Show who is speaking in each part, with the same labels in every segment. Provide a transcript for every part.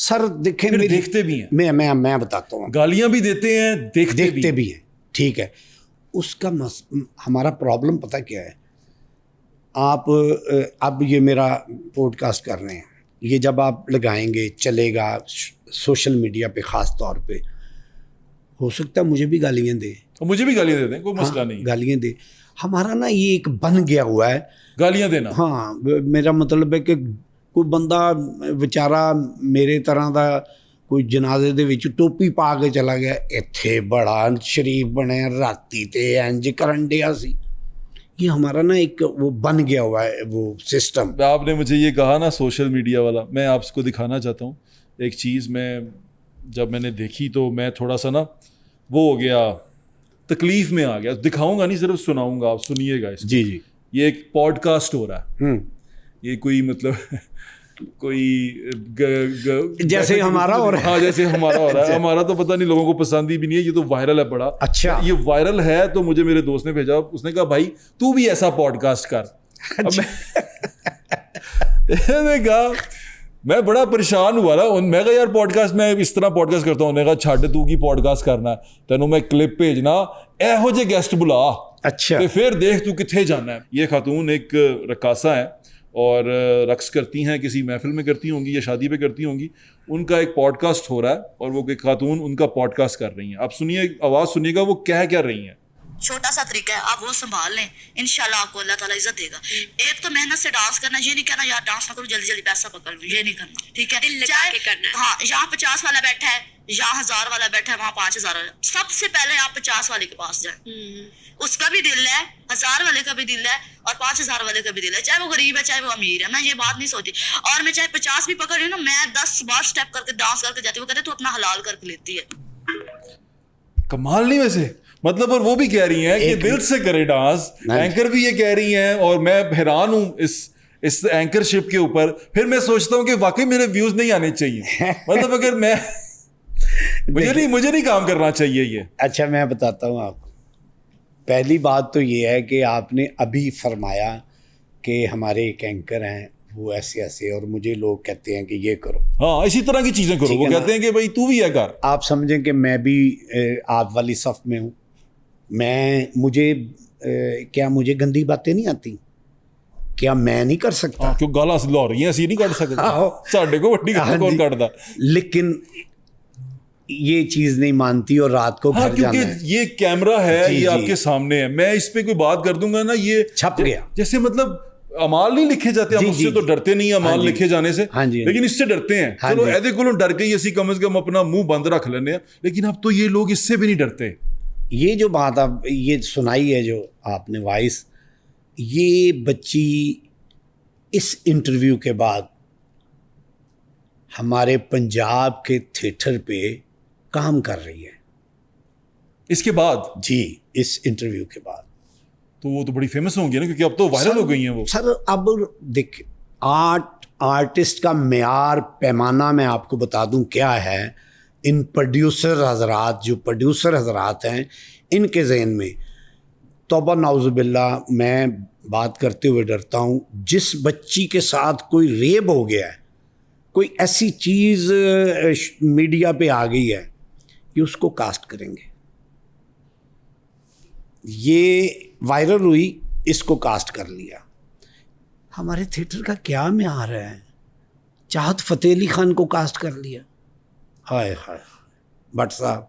Speaker 1: Sir देखें, मेरी
Speaker 2: देखते भी हैं,
Speaker 1: मैं बताता हूँ,
Speaker 2: गालियां भी देते हैं, देखते
Speaker 1: भी हैं, ठीक है। उसका हमारा प्रॉब्लम पता क्या है, आप अब ये मेरा पॉडकास्ट कर रहे हैं, ये जब आप लगाएंगे चलेगा सोशल मीडिया पे, ख़ास तौर पे हो सकता है मुझे भी गालियाँ दे,
Speaker 2: मुझे भी गालियाँ दे दें, कोई मसला नहीं,
Speaker 1: गालियाँ दे। हमारा ना ये एक बन गया हुआ है
Speaker 2: गालियाँ देना।
Speaker 1: हाँ, मेरा मतलब है कि कोई बंदा बेचारा मेरे तरह का कोई जनाजे दे विच टोपी पा के चला गया, इत्थे बड़ा शरीफ बने राती ते इंज करन दिया सी। ये हमारा ना एक वो बन गया हुआ है वो सिस्टम।
Speaker 2: आपने मुझे ये कहा ना सोशल मीडिया वाला, मैं आपको दिखाना चाहता हूँ एक चीज़। मैं जब मैंने देखी तो मैं थोड़ा सा ना वो हो गया, तकलीफ में आ गया। दिखाऊंगा नहीं, सिर्फ सुनाऊंगा, आप सुनिएगा इसको।
Speaker 1: जी जी।
Speaker 2: ये एक पॉडकास्ट हो रहा है, ये कोई मतलब कोई
Speaker 1: जैसे हमारा हो रहा है।
Speaker 2: हाँ, जैसे हमारा हो रहा है। हमारा तो पता नहीं, लोगों को पसंद ही भी नहीं है, ये तो वायरल है बड़ा। अच्छा, ये वायरल है तो मुझे मेरे दोस्त ने भेजा, उसने कहा भाई तू भी ऐसा पॉडकास्ट कर। अब मैंने कहा, मैं बड़ा परेशान हुआ ना। मैं कहा यार पॉडकास्ट, मैं इस तरह पॉडकास्ट करता हूँ। उन्होंने कहा छड़ तू की पॉडकास्ट करना है, तेनों मैं क्लिप भेजना, एहो जे गेस्ट बुला,
Speaker 1: अच्छा,
Speaker 2: तो फिर देख तू किथे जाना है। ये खातून एक रक्कासा है और रक्स करती हैं, किसी महफिल में करती होंगी या शादी पे करती होंगी। उनका एक पॉडकास्ट हो रहा है और वो एक खातून उनका पॉडकास्ट कर रही हैं। आप सुनिए, आवाज़ सुनिएगा वो क्या क्या रही हैं।
Speaker 3: छोटा सा तरीका है, आप वो संभाल लें, इंशाल्लाह आपको अल्लाह ताला इज्जत देगा। एक तो मेहनत से डांस करना, ये नहीं कहना यार डांस ना करो जल्दी जल्दी पैसा पकड़ लूं, ये नहीं करना, ठीक है। दिल लगा के करना। हाँ, यहाँ 50 वाला बैठा है, यहाँ 1000 वाला बैठा है, वहाँ 5000 वाला। सबसे पहले आप 50 वाले के पास जाए, उसका भी दिल है, 1000 वाले का भी दिल है और 5000 वाले का भी दिल है, चाहे वो गरीब है चाहे वो अमीर है। मैं ये बात नहीं सोचती, और मैं चाहे 50 भी पकड़ रही हूँ ना, मैं 10 बार स्टेप करके डांस करके जाती हूँ। वो कहते तू अपना हलाल करके लेती है।
Speaker 2: कमाल नहीं वैसे, मतलब। और वो भी कह रही हैं कि दिल से करे डांस, एंकर भी ये कह रही हैं, और मैं हैरान हूं इस एंकरशिप के ऊपर। फिर मैं सोचता हूं कि वाकई मेरे व्यूज नहीं आने चाहिए, मतलब अगर मैं मुझे नहीं काम करना चाहिए ये।
Speaker 1: अच्छा, मैं बताता हूं आपको। पहली बात तो ये है कि आपने अभी फरमाया कि हमारे एक एंकर हैं वो ऐसे ऐसे, और मुझे लोग कहते हैं कि ये करो,
Speaker 2: हाँ इसी तरह की चीजें करो। वो कहते हैं कि भाई तू भी है कर।
Speaker 1: आप समझें कि मैं भी आप वाली सफ में हूँ। मुझे गंदी बातें नहीं आती, क्या मैं नहीं कर सकता?
Speaker 2: क्यों गाला ला रही हैं, ऐसी नहीं काट सकता, साढ़े को वड्डी कौन काटता।
Speaker 1: लेकिन ये चीज नहीं मानती और रात को घर जाना है।
Speaker 2: ये कैमरा है, ये आपके सामने है, मैं इस पे कोई बात कर दूंगा ना, ये
Speaker 1: छप गया।
Speaker 2: जैसे मतलब अमाल नहीं लिखे जाते, हम उससे तो डरते नहीं अमाल लिखे जाने से, लेकिन इससे डरते हैं। चलो ऐसे को डर के ऐसी कम से कम अपना मुंह बंद रख लेने हैं, लेकिन अब तो ये लोग इससे भी नहीं डरते।
Speaker 1: ये जो बात आप ये सुनाई है, जो आपने वॉइस, ये बच्ची इस इंटरव्यू के बाद हमारे पंजाब के थिएटर पे काम कर रही है।
Speaker 2: इसके बाद?
Speaker 1: जी, इस इंटरव्यू के बाद।
Speaker 2: तो वो तो बड़ी फेमस होंगी ना, क्योंकि अब तो वायरल हो गई हैं वो।
Speaker 1: सर अब देख, आर्टिस्ट का मेयार पैमाना मैं आपको बता दूं क्या है। इन प्रोड्यूसर हजरात, जो प्रोड्यूसर हजरात हैं, इनके जहन में तौबा नाउजुबिल्ला, मैं बात करते हुए डरता हूँ, जिस बच्ची के साथ कोई रेप हो गया है, कोई ऐसी चीज़ मीडिया पे आ गई है, कि उसको कास्ट करेंगे। ये वायरल हुई, इसको कास्ट कर लिया। हमारे थिएटर का क्या म्यार है? चाहत फ़तेह अली खान को कास्ट कर लिया। हाय हाय भट्ट साहब,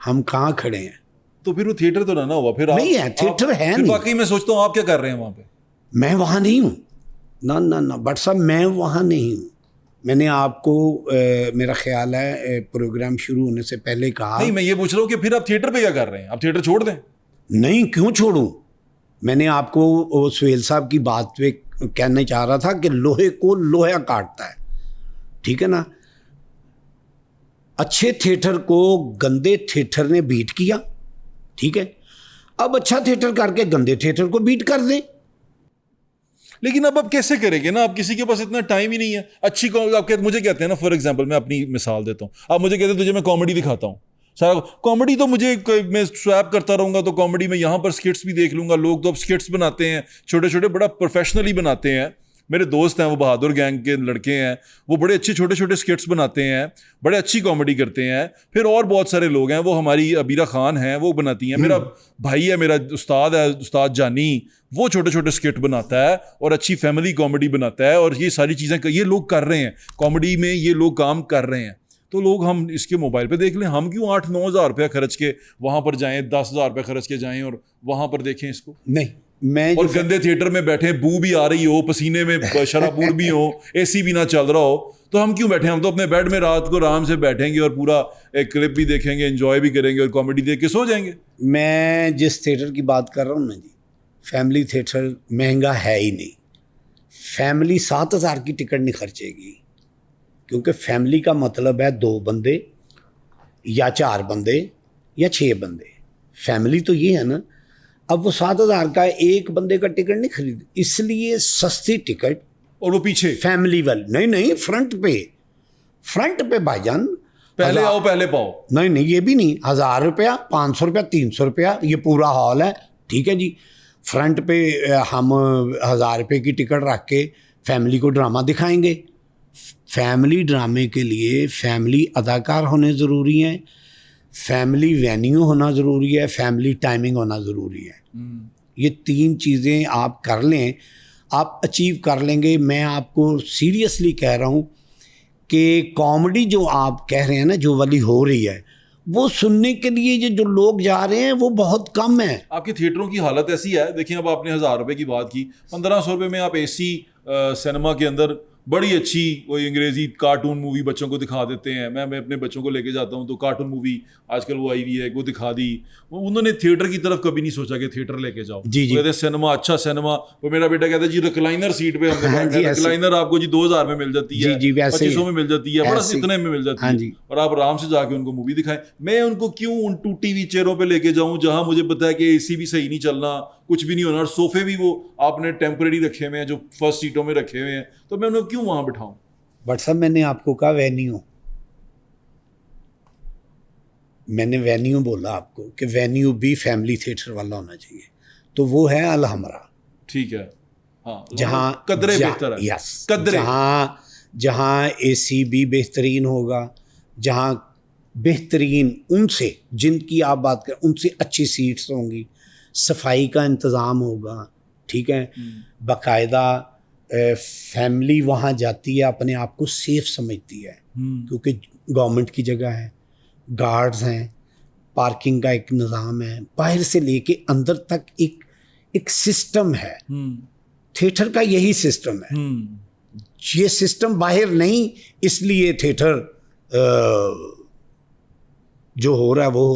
Speaker 1: हम कहाँ खड़े हैं?
Speaker 2: तो फिर वो थिएटर तो ना हुआ, फिर
Speaker 1: नहीं है, थिएटर है नहीं।
Speaker 2: बाकी मैं सोचता हूँ आप क्या कर रहे हैं वहाँ पे?
Speaker 1: मैं वहाँ नहीं हूँ, ना ना ना भट्ट साहब, मैं वहाँ नहीं हूँ। मैंने आपको मेरा ख्याल है प्रोग्राम शुरू होने से पहले कहा।
Speaker 2: नहीं, मैं ये पूछ रहा हूँ कि फिर आप थिएटर पे क्या कर रहे हैं? आप थिएटर छोड़ दें?
Speaker 1: नहीं, क्यों छोड़ूं? मैंने आपको सुहेल साहब की बात पे कहने चाह रहा था कि लोहे को लोहा काटता है, ठीक है ना। अच्छे थिएटर को गंदे थिएटर ने बीट किया, ठीक है। अब अच्छा थिएटर करके गंदे थिएटर को बीट कर दें।
Speaker 2: लेकिन अब कैसे करेंगे ना, अब किसी के पास इतना टाइम ही नहीं है। अच्छी आप मुझे कहते हैं ना, फॉर एग्जांपल मैं अपनी मिसाल देता हूँ, आप मुझे कहते हैं तुझे मैं कॉमेडी दिखाता हूँ, सारा कॉमेडी तो मैं स्वैप करता रहूँगा, तो कॉमेडी में यहाँ पर स्किट्स भी देख लूँगा। लोग तो अब स्किट्स बनाते हैं छोटे छोटे, बड़ा प्रोफेशनली बनाते हैं, मेरे दोस्त हैं, वो बहादुर गैंग के लड़के हैं, वो बड़े अच्छे छोटे छोटे स्किट्स बनाते हैं, बड़े अच्छी कॉमेडी करते हैं। फिर और बहुत सारे लोग हैं, वो हमारी अबीरा खान हैं, वो बनाती हैं। मेरा भाई है, मेरा उस्ताद है, उस्ताद जानी, वो छोटे छोटे स्किट बनाता है और अच्छी फैमिली कॉमेडी बनाता है। और ये सारी चीज़ें ये लोग कर रहे हैं, कॉमेडी में ये लोग काम कर रहे हैं। तो लोग हम इसके मोबाइल पे देख लें, हम क्यों 8-9 हज़ार रुपया खर्च के वहाँ पर जाएं, 10 हज़ार रुपया खर्च के जाएं और वहाँ पर देखें इसको?
Speaker 1: नहीं, मैं
Speaker 2: और गंदे थिएटर में बैठे, बू भी आ रही हो, पसीने में शराबूर भी हो, एसी भी ना चल रहा हो, तो हम क्यों बैठे? हम तो अपने बेड में रात को आराम से बैठेंगे और पूरा एक क्लिप भी देखेंगे, एंजॉय भी करेंगे और कॉमेडी देख के सो जाएंगे।
Speaker 1: मैं जिस थिएटर की बात कर रहा हूँ ना जी, फैमिली थिएटर महंगा है ही नहीं। फैमिली 7,000 की टिकट नहीं खर्चेगी, क्योंकि फैमिली का मतलब है 2 बंदे या 4 बंदे या 6 बंदे। फैमिली तो ये है ना। अब वो 7,000 का एक बंदे का टिकट नहीं खरीद, इसलिए सस्ती टिकट।
Speaker 2: और वो पीछे
Speaker 1: फैमिली वाली नहीं, फ्रंट पे भाईजान,
Speaker 2: पहले आओ पहले पाओ।
Speaker 1: नहीं, ये भी नहीं। 1,000 रुपया, 500 रुपया, 300 रुपया, ये पूरा हॉल है, ठीक है जी। फ्रंट पे हम 1,000 रुपये की टिकट रख के फैमिली को ड्रामा दिखाएंगे। फैमिली ड्रामे के लिए फैमिली अदाकार होने ज़रूरी हैं, फैमिली वेन्यू होना ज़रूरी है, फैमिली टाइमिंग होना ज़रूरी है। ये 3 चीज़ें आप कर लें, आप अचीव कर लेंगे। मैं आपको सीरियसली कह रहा हूँ कि कॉमेडी जो आप कह रहे हैं ना, जो वाली हो रही है, वो सुनने के लिए जो लोग जा रहे हैं वो बहुत कम है।
Speaker 2: आपके थिएटरों की हालत ऐसी है, देखिए अब आपने 1,000 रुपये की बात की, 1,500 रुपये में आप एसी सिनेमा के अंदर बड़ी अच्छी कोई अंग्रेजी कार्टून मूवी बच्चों को दिखा देते हैं। मैं अपने बच्चों को लेके जाता हूँ तो कार्टून मूवी आजकल वो आई हुई है, वो दिखा दी। उन्होंने थिएटर की तरफ कभी नहीं सोचा कि थिएटर लेके जाओ।
Speaker 1: जी।
Speaker 2: कहते सिनेमा, अच्छा सिनेमा। वो मेरा बेटा कहता है जी रिक्लाइनर सीट पे हमने बैठा है, रिक्लाइनर आपको जी 2,000 में मिल जाती है, 2500 में मिल जाती है, बस इतने में मिल जाती है, और आप आराम से जाके उनको मूवी दिखाएं। मैं उनको क्यों उन टूटी हुई चेयरों पे लेके जाऊं जहां मुझे पता है कि एसी भी सही नहीं चलना, कुछ भी नहीं होना, और सोफे भी वो आपने टेम्परेरी रखे हुए हैं जो फर्स्ट सीटों में रखे हुए हैं, तो मैं उन्हें क्यों वहां बिठाऊं?
Speaker 1: बट साहब, मैंने आपको कहा मैंने वेन्यू बोला आपको कि वेन्यू भी फैमिली थिएटर वाला होना चाहिए, तो वो है अलहमरा।
Speaker 2: ठीक है, हाँ,
Speaker 1: जहाँ
Speaker 2: कदरे बेहतर है।
Speaker 1: यस,
Speaker 2: कदरे,
Speaker 1: जहाँ एसी भी बेहतरीन होगा, जहाँ बेहतरीन उनसे जिनकी आप बात करें उनसे अच्छी सीट्स होंगी, सफाई का इंतज़ाम होगा, ठीक है, बाकायदा फैमिली वहाँ जाती है, अपने आप को सेफ समझती है, क्योंकि गवर्नमेंट की जगह है, गार्ड्स हैं, पार्किंग का एक निज़ाम है, बाहर से लेके अंदर तक एक सिस्टम है। थिएटर का यही सिस्टम है। ये सिस्टम बाहर नहीं, इसलिए थिएटर जो हो रहा है वो हो रहा है।